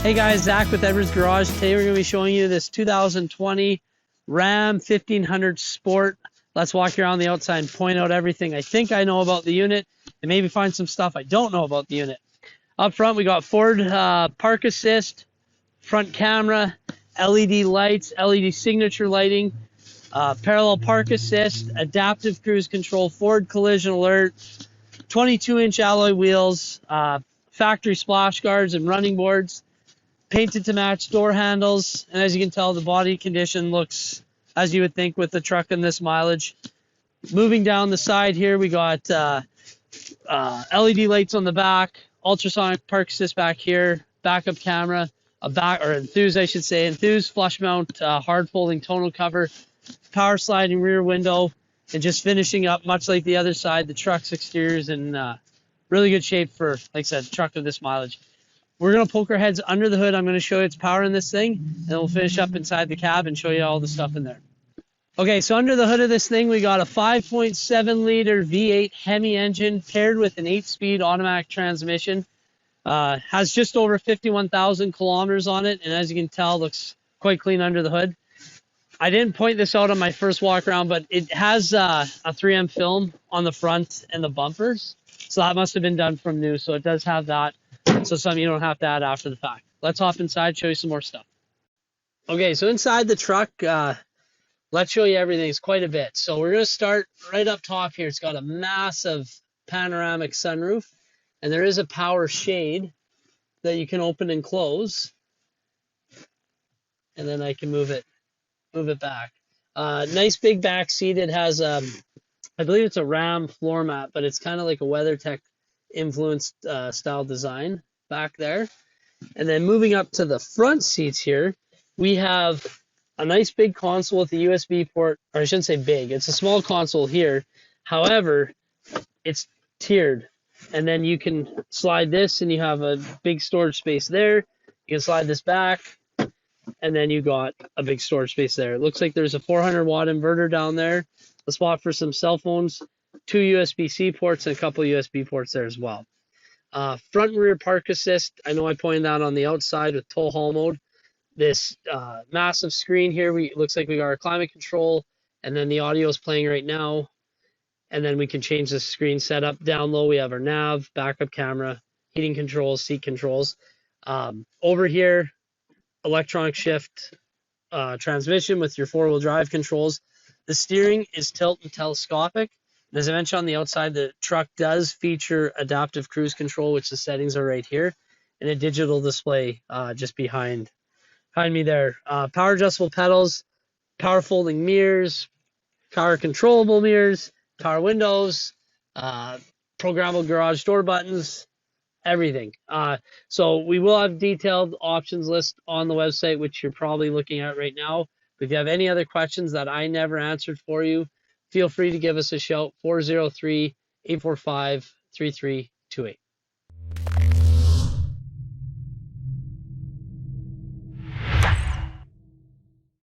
Hey guys, Zach with Edwards Garage. Today we're going to be showing you this 2020 Ram 1500 Sport. Let's walk around the outside and point out everything I think I know about the unit and maybe find some stuff I don't know about the unit. Up front we got Ford Park Assist, front camera, LED lights, LED signature lighting, parallel park assist, adaptive cruise control, Ford collision alert, 22-inch alloy wheels, factory splash guards and running boards, painted to match door handles, and as you can tell, the body condition looks as you would think with the truck and this mileage. Moving down the side here, we got LED lights on the back, ultrasonic park assist back here, backup camera, enthused I should say, enthused flush mount hard folding tonneau cover, power sliding rear window, and just finishing up much like the other side, the truck's exterior is in really good shape for, like I said, truck of this mileage. We're going to poke our heads under the hood. I'm going to show you its power in this thing, and then we'll finish up inside the cab and show you all the stuff in there. Okay, so under the hood of this thing, we got a 5.7 liter V8 Hemi engine paired with an 8-speed automatic transmission. Has just over 51,000 kilometers on it, and as you can tell, looks quite clean under the hood. I didn't point this out on my first walk around, but it has a 3M film on the front and the bumpers, so that must have been done from new, so it does have that. So something you don't have to add after the fact. Let's hop inside, show you some more stuff. Okay, so inside the truck, let's show you everything. It's quite a bit. So we're going to start right up top here. It's got a massive panoramic sunroof, and there is a power shade that you can open and close. And then I can move it back. Nice big back seat. It has, I believe it's a Ram floor mat, but it's kind of like a WeatherTech influenced style design back there. And then moving up to the front seats here, we have a nice big console with a USB port, or I shouldn't say big, it's a small console here. However, it's tiered, and then you can slide this and you have a big storage space there. You can slide this back, and then you got a big storage space there. It looks like there's a 400 watt inverter down there, a spot for some cell phones, 2 USB-C ports, and a couple USB ports there as well. Front and rear park assist, I know I pointed that on the outside with tow haul mode. This massive screen here, looks like we got our climate control, and then the audio is playing right now. And then we can change the screen setup. Down low, we have our nav, backup camera, heating controls, seat controls. Over here, electronic shift transmission with your 4-wheel drive controls. The steering is tilt and telescopic. And as I mentioned on the outside, the truck does feature adaptive cruise control, which the settings are right here, and a digital display just behind me there. Power adjustable pedals, power folding mirrors, power controllable mirrors, power windows, programmable garage door buttons, everything. So we will have detailed options list on the website, which you're probably looking at right now. If you have any other questions that I never answered for you, feel free to give us a shout, 403-845-3328.